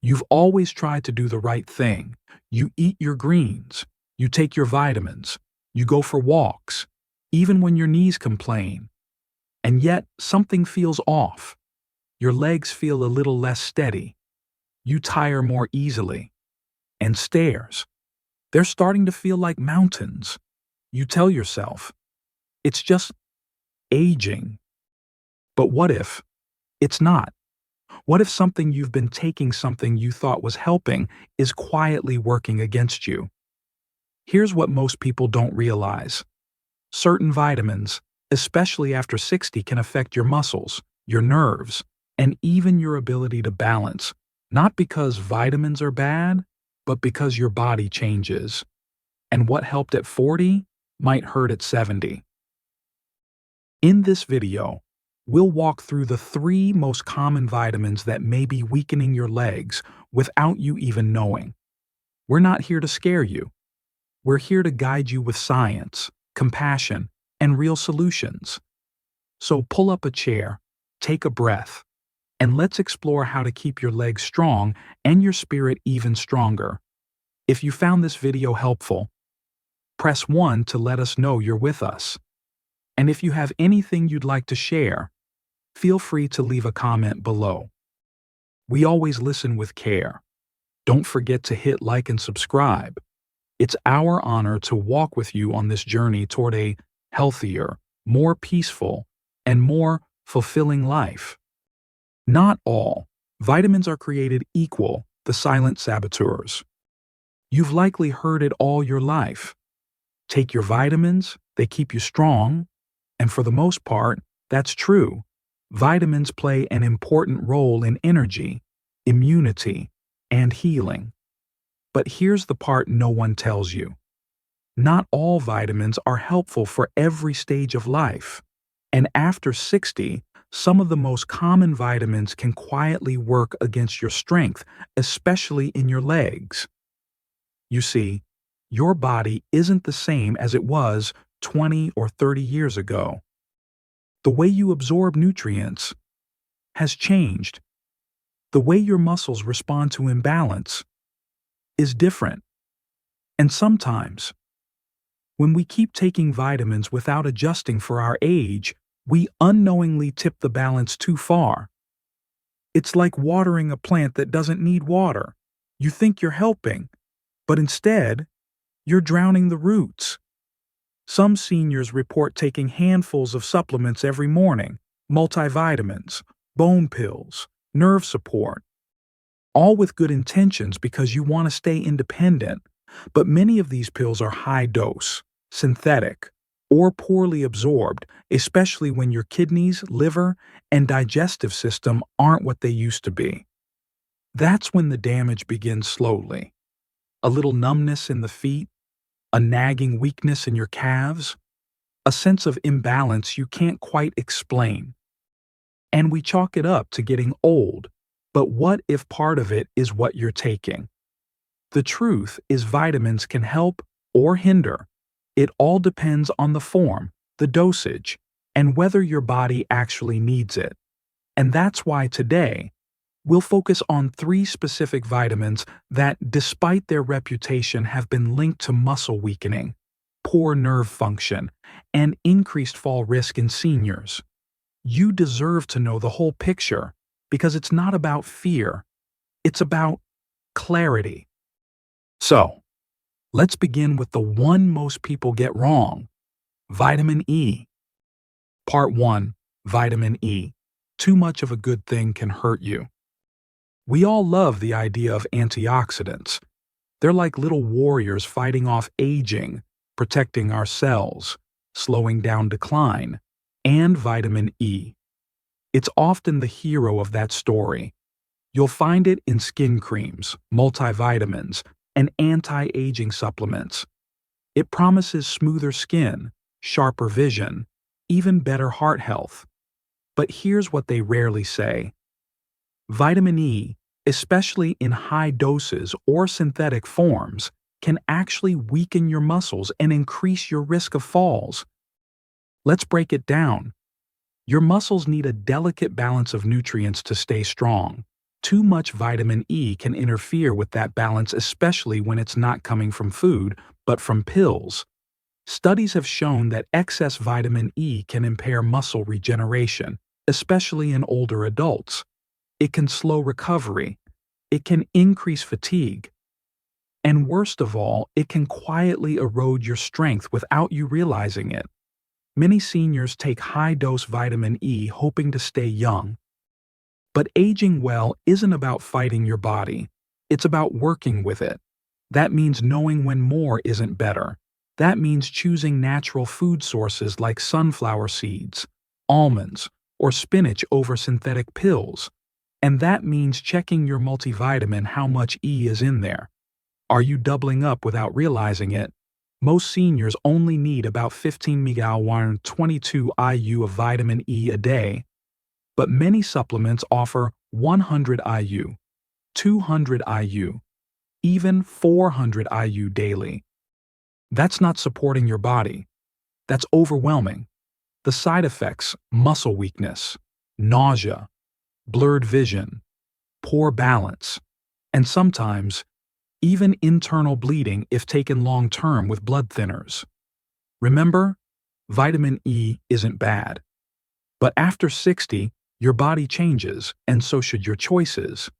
You've always tried to do the right thing. You eat your greens. You take your vitamins. You go for walks, even when your knees complain. And yet, something feels off. Your legs feel a little less steady. You tire more easily. And stairs. They're starting to feel like mountains. You tell yourself, it's just aging. But what if it's not? What if something you've been taking, something you thought was helping, is quietly working against you? Here's what most people don't realize. Certain vitamins, especially after 60, can affect your muscles, your nerves, and even your ability to balance, not because vitamins are bad, but because your body changes. And what helped at 40 might hurt at 70. In this video, we'll walk through the 3 most common vitamins that may be weakening your legs without you even knowing. We're not here to scare you. We're here to guide you with science, compassion, and real solutions. So pull up a chair, take a breath, and let's explore how to keep your legs strong and your spirit even stronger. If you found this video helpful, press 1 to let us know you're with us. And if you have anything you'd like to share, feel free to leave a comment below. We always listen with care. Don't forget to hit like and subscribe. It's our honor to walk with you on this journey toward a healthier, more peaceful, and more fulfilling life. Not all vitamins are created equal, the silent saboteurs. You've likely heard it all your life. Take your vitamins, they keep you strong, and for the most part, that's true. Vitamins play an important role in energy, immunity, and healing. But here's the part no one tells you. Not all vitamins are helpful for every stage of life. And after 60, some of the most common vitamins can quietly work against your strength, especially in your legs. You see, your body isn't the same as it was 20 or 30 years ago. The way you absorb nutrients has changed. The way your muscles respond to imbalance is different. And sometimes, when we keep taking vitamins without adjusting for our age, we unknowingly tip the balance too far. It's like watering a plant that doesn't need water. You think you're helping, but instead, you're drowning the roots. Some seniors report taking handfuls of supplements every morning, multivitamins, bone pills, nerve support, all with good intentions because you want to stay independent. But many of these pills are high dose, synthetic, or poorly absorbed, especially when your kidneys, liver, and digestive system aren't what they used to be. That's when the damage begins slowly. A little numbness in the feet, a nagging weakness in your calves, a sense of imbalance you can't quite explain. And we chalk it up to getting old, but what if part of it is what you're taking? The truth is vitamins can help or hinder. It all depends on the form, the dosage, and whether your body actually needs it. And that's why today, we'll focus on 3 specific vitamins that, despite their reputation, have been linked to muscle weakening, poor nerve function, and increased fall risk in seniors. You deserve to know the whole picture because it's not about fear, it's about clarity. So, let's begin with the one most people get wrong: vitamin E. Part 1: Vitamin E. Too much of a good thing can hurt you. We all love the idea of antioxidants. They're like little warriors fighting off aging, protecting our cells, slowing down decline, and vitamin E. It's often the hero of that story. You'll find it in skin creams, multivitamins, and anti-aging supplements. It promises smoother skin, sharper vision, even better heart health. But here's what they rarely say. Vitamin E, especially in high doses or synthetic forms, can actually weaken your muscles and increase your risk of falls. Let's break it down. Your muscles need a delicate balance of nutrients to stay strong. Too much vitamin E can interfere with that balance, especially when it's not coming from food, but from pills. Studies have shown that excess vitamin E can impair muscle regeneration, especially in older adults. It can slow recovery. It can increase fatigue. And worst of all, it can quietly erode your strength without you realizing it. Many seniors take high-dose vitamin E hoping to stay young. But aging well isn't about fighting your body. It's about working with it. That means knowing when more isn't better. That means choosing natural food sources like sunflower seeds, almonds, or spinach over synthetic pills. And that means checking your multivitamin how much E is in there. Are you doubling up without realizing it? Most seniors only need about 15 mg 22 IU of vitamin E a day, but many supplements offer 100 IU, 200 IU, even 400 IU daily. That's not supporting your body. That's overwhelming. The side effects: muscle weakness, nausea, blurred vision, poor balance, and sometimes even internal bleeding if taken long-term with blood thinners. Remember, vitamin E isn't bad. But after 60, your body changes, and so should your choices.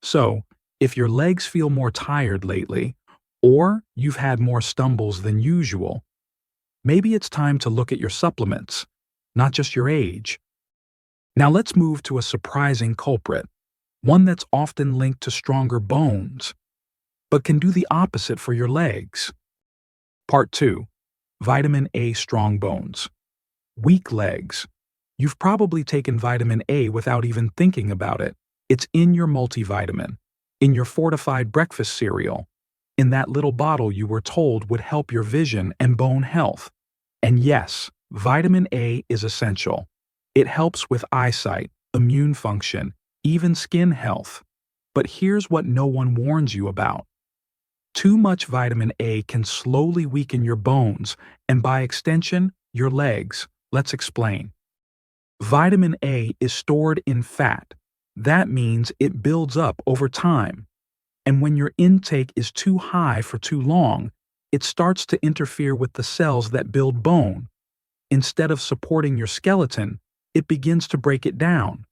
So, if your legs feel more tired lately, or you've had more stumbles than usual, maybe it's time to look at your supplements, not just your age. Now let's move to a surprising culprit, one that's often linked to stronger bones, but can do the opposite for your legs. Part 2. Vitamin A strong bones. Weak legs. You've probably taken vitamin A without even thinking about it. It's in your multivitamin, in your fortified breakfast cereal, in that little bottle you were told would help your vision and bone health. And yes, vitamin A is essential. It helps with eyesight, immune function, even skin health. But here's what no one warns you about. Too much vitamin A can slowly weaken your bones and, by extension, your legs. Let's explain. Vitamin A is stored in fat. That means it builds up over time. And when your intake is too high for too long, it starts to interfere with the cells that build bone. Instead of supporting your skeleton, it begins to break it down.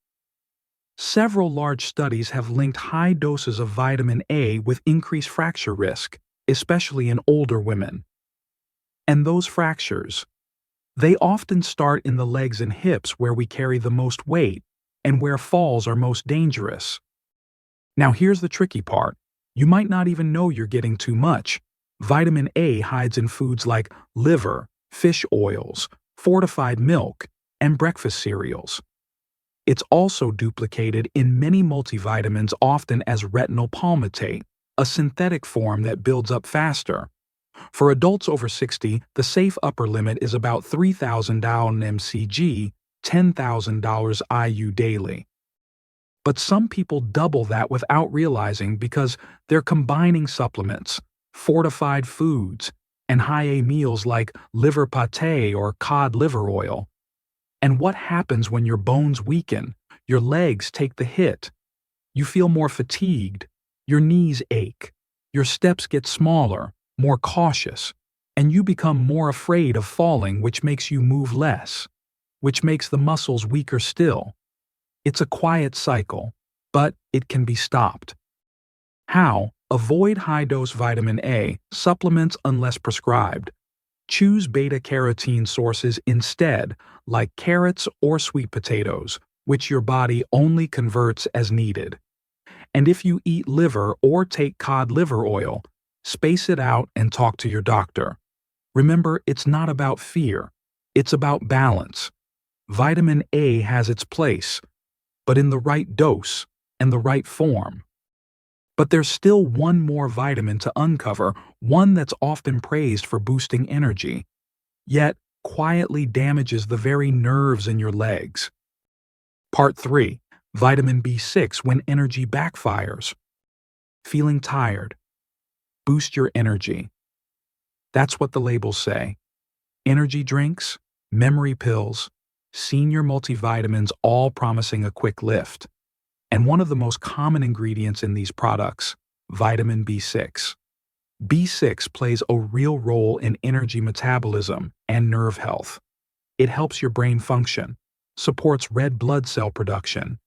Several large studies have linked high doses of vitamin A with increased fracture risk, especially in older women. And those fractures, they often start in the legs and hips, where we carry the most weight and where falls are most dangerous. Now here's the tricky part. You might not even know you're getting too much. Vitamin A hides in foods like liver, fish oils, fortified milk, and breakfast cereals. It's also duplicated in many multivitamins, often as retinol palmitate, a synthetic form that builds up faster. For adults over 60, the safe upper limit is about 3,000 mcg, $10,000 IU daily. But some people double that without realizing, because they're combining supplements, fortified foods, and high-A meals like liver pate or cod liver oil. And what happens when your bones weaken? Your legs take the hit. You feel more fatigued. Your knees ache. Your steps get smaller, more cautious, and you become more afraid of falling, which makes you move less, which makes the muscles weaker still. It's a quiet cycle, but it can be stopped. How? Avoid high-dose vitamin A supplements unless prescribed. Choose beta-carotene sources instead, like carrots or sweet potatoes, which your body only converts as needed. And if you eat liver or take cod liver oil, space it out and talk to your doctor. Remember, it's not about fear. It's about balance. Vitamin A has its place, but in the right dose and the right form. But there's still one more vitamin to uncover, one that's often praised for boosting energy, yet quietly damages the very nerves in your legs. Part 3. Vitamin B6 when energy backfires. Feeling tired. Boost your energy. That's what the labels say. Energy drinks, memory pills, senior multivitamins, all promising a quick lift. And one of the most common ingredients in these products, vitamin B6. B6 plays a real role in energy metabolism and nerve health. It helps your brain function, supports red blood cell production,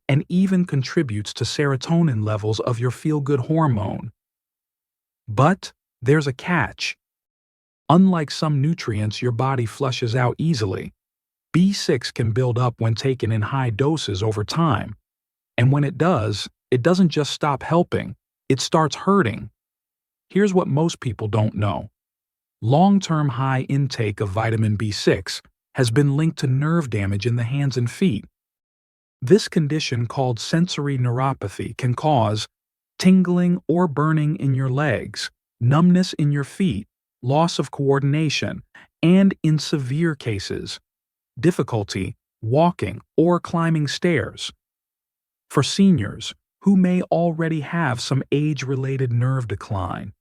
and even contributes to serotonin levels of your feel-good hormone. But there's a catch. Unlike some nutrients your body flushes out easily, B6 can build up when taken in high doses over time. And when it doesn't just stop helping, it starts hurting. Here's what most people don't know. Long-term high intake of vitamin B6 has been linked to nerve damage in the hands and feet. This condition, called sensory neuropathy, can cause tingling or burning in your legs, numbness in your feet, loss of coordination, and, in severe cases, difficulty walking or climbing stairs. For seniors who may already have some age-related nerve decline,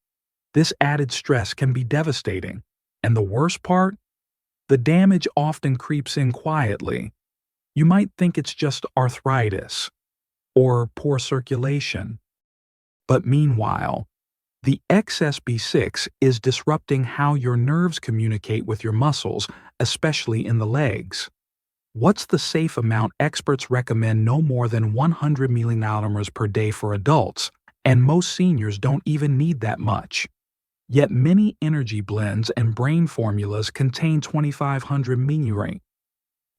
this added stress can be devastating. And the worst part? The damage often creeps in quietly. You might think it's just arthritis or poor circulation. But meanwhile, the excess B6 is disrupting how your nerves communicate with your muscles, especially in the legs. What's the safe amount? Experts recommend no more than 100 millinanometers per day for adults, and most seniors don't even need that much. Yet many energy blends and brain formulas contain 2,500 milligrams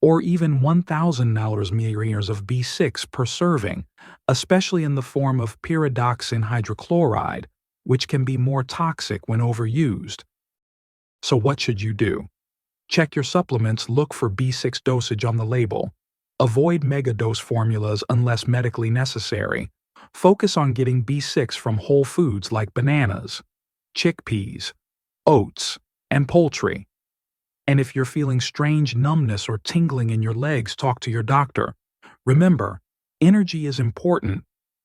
or even 1,000 milliliters of B6 per serving, especially in the form of pyridoxine hydrochloride, which can be more toxic when overused. So what should you do? Check your supplements, look for B6 dosage on the label. Avoid megadose formulas unless medically necessary. Focus on getting B6 from whole foods like bananas, chickpeas, oats, and poultry. And if you're feeling strange numbness or tingling in your legs, talk to your doctor. Remember, energy is important,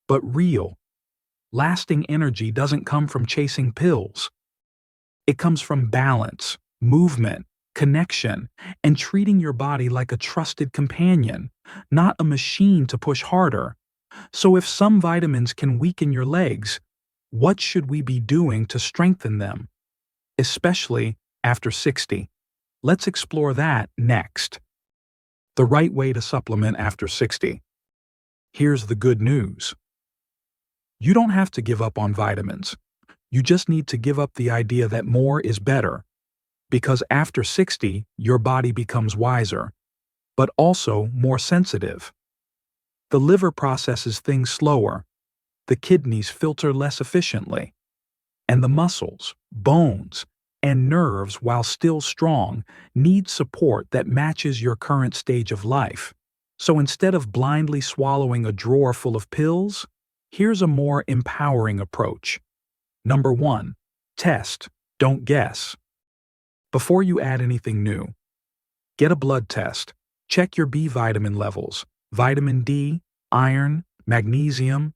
but real. Lasting energy doesn't come from chasing pills. It comes from balance, movement, connection, and treating your body like a trusted companion, not a machine to push harder. So if some vitamins can weaken your legs, what should we be doing to strengthen them? Especially after 60. Let's explore that next. The right way to supplement after 60. Here's the good news. You don't have to give up on vitamins. You just need to give up the idea that more is better. Because after 60, your body becomes wiser, but also more sensitive. The liver processes things slower, the kidneys filter less efficiently, and the muscles, bones, and nerves, while still strong, need support that matches your current stage of life. So instead of blindly swallowing a drawer full of pills, here's a more empowering approach. Number 1. Test, don't guess. Before you add anything new, get a blood test. Check your B vitamin levels, vitamin D, iron, magnesium.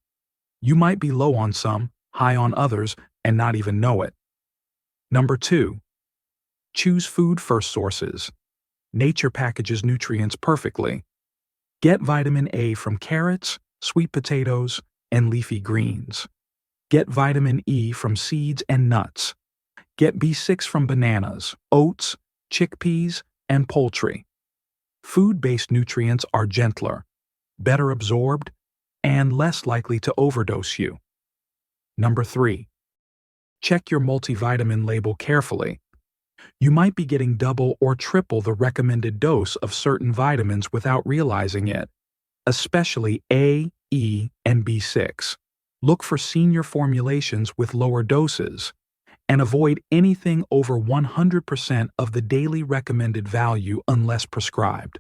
You might be low on some, high on others, and not even know it. Number 2. Choose food-first sources. Nature packages nutrients perfectly. Get vitamin A from carrots, sweet potatoes, and leafy greens. Get vitamin E from seeds and nuts. Get B6 from bananas, oats, chickpeas, and poultry. Food-based nutrients are gentler, better absorbed, and less likely to overdose you. Number 3. Check your multivitamin label carefully. You might be getting double or triple the recommended dose of certain vitamins without realizing it, especially A, E, and B6. Look for senior formulations with lower doses, and avoid anything over 100% of the daily recommended value unless prescribed.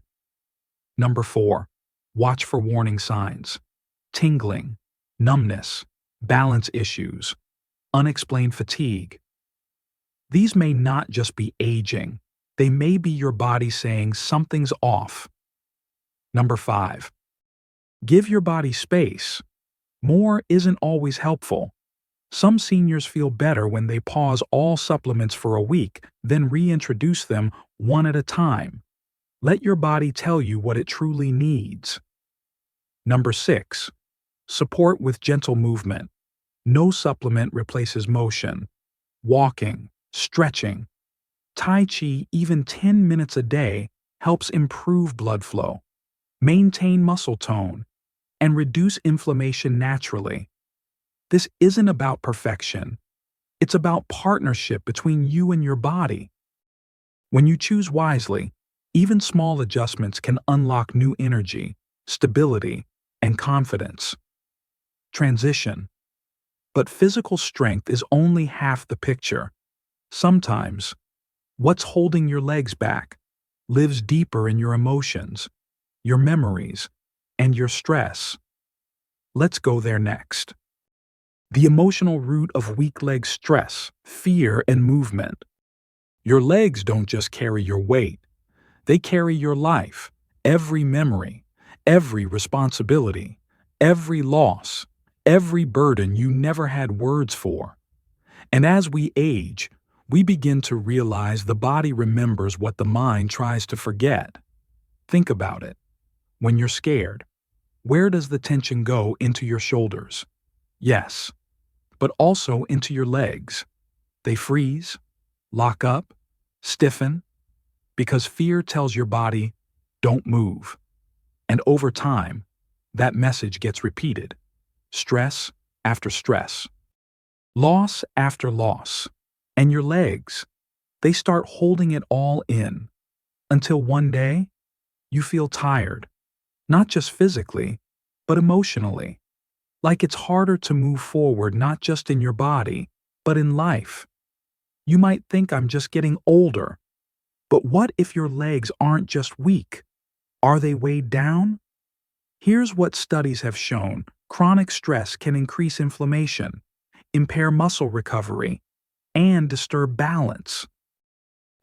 Number 4. Watch for warning signs: tingling, numbness, balance issues, unexplained fatigue. These may not just be aging, they may be your body saying something's off. Number 5. Give your body space. More isn't always helpful. Some seniors feel better when they pause all supplements for a week, then reintroduce them one at a time. Let your body tell you what it truly needs. Number 6. Support with gentle movement. No supplement replaces motion. Walking, stretching, Tai Chi, even 10 minutes a day, helps improve blood flow, maintain muscle tone, and reduce inflammation naturally. This isn't about perfection. It's about partnership between you and your body. When you choose wisely, even small adjustments can unlock new energy, stability, and confidence. Transition. But physical strength is only half the picture. Sometimes, what's holding your legs back lives deeper in your emotions, your memories, and your stress. Let's go there next. The emotional root of weak leg stress, fear, and movement. Your legs don't just carry your weight, they carry your life, every memory, every responsibility, every loss, every burden you never had words for. And as we age, we begin to realize the body remembers what the mind tries to forget. Think about it. When you're scared, where does the tension go? Into your shoulders? Yes, but also into your legs. They freeze, lock up, stiffen, because fear tells your body, don't move. And over time, that message gets repeated. Stress after stress. Loss after loss. And your legs, they start holding it all in. Until one day, you feel tired. Not just physically, but emotionally. Like it's harder to move forward not just in your body, but in life. You might think I'm just getting older. But what if your legs aren't just weak? Are they weighed down? Here's what studies have shown. Chronic stress can increase inflammation, impair muscle recovery, and disturb balance.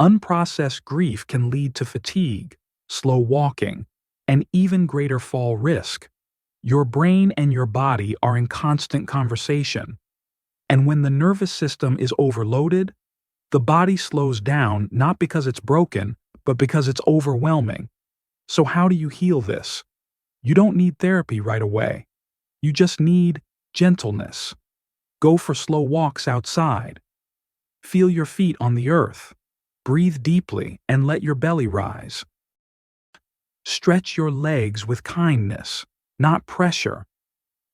Unprocessed grief can lead to fatigue, slow walking, and even greater fall risk. Your brain and your body are in constant conversation. And when the nervous system is overloaded, the body slows down not because it's broken, but because it's overwhelming. So how do you heal this? You don't need therapy right away. You just need gentleness. Go for slow walks outside. Feel your feet on the earth. Breathe deeply and let your belly rise. Stretch your legs with kindness, not pressure.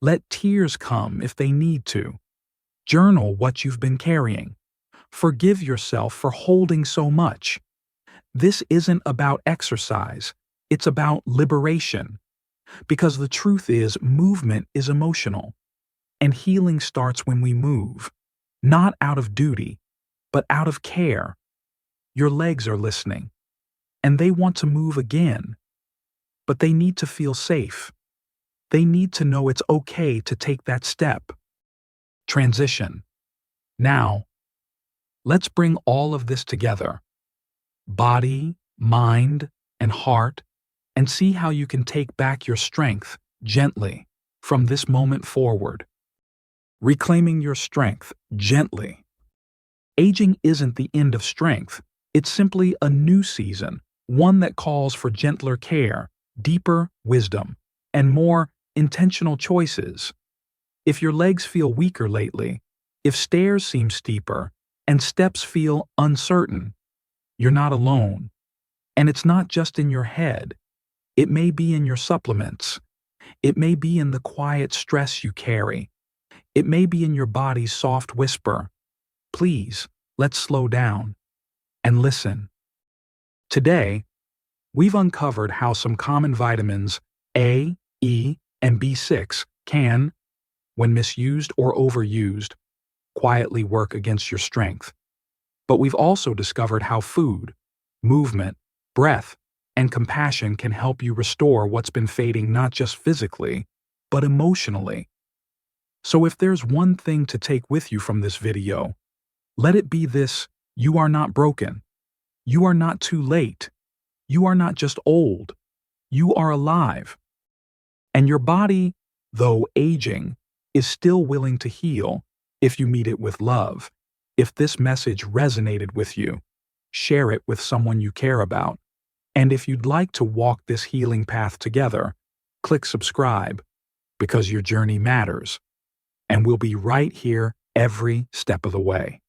Let tears come if they need to. Journal what you've been carrying. Forgive yourself for holding so much. This isn't about exercise, it's about liberation. Because the truth is, movement is emotional. And healing starts when we move, not out of duty, but out of care. Your legs are listening, and they want to move again. But they need to feel safe. They need to know it's okay to take that step. Transition. Now, let's bring all of this together. Body, mind, and heart, and see how you can take back your strength gently from this moment forward. Reclaiming your strength gently. Aging isn't the end of strength. It's simply a new season, one that calls for gentler care, deeper wisdom, and more intentional choices. If your legs feel weaker lately, if stairs seem steeper, and steps feel uncertain, you're not alone. And it's not just in your head. It may be in your supplements. It may be in the quiet stress you carry. It may be in your body's soft whisper. Please, let's slow down and listen. Today, we've uncovered how some common vitamins A, E, and B6 can, when misused or overused, quietly work against your strength. But we've also discovered how food, movement, breath, and compassion can help you restore what's been fading not just physically, but emotionally. So if there's one thing to take with you from this video, let it be this: you are not broken. You are not too late. You are not just old. You are alive. And your body, though aging, is still willing to heal if you meet it with love. If this message resonated with you, share it with someone you care about. And if you'd like to walk this healing path together, click subscribe. because your journey matters, and we'll be right here every step of the way.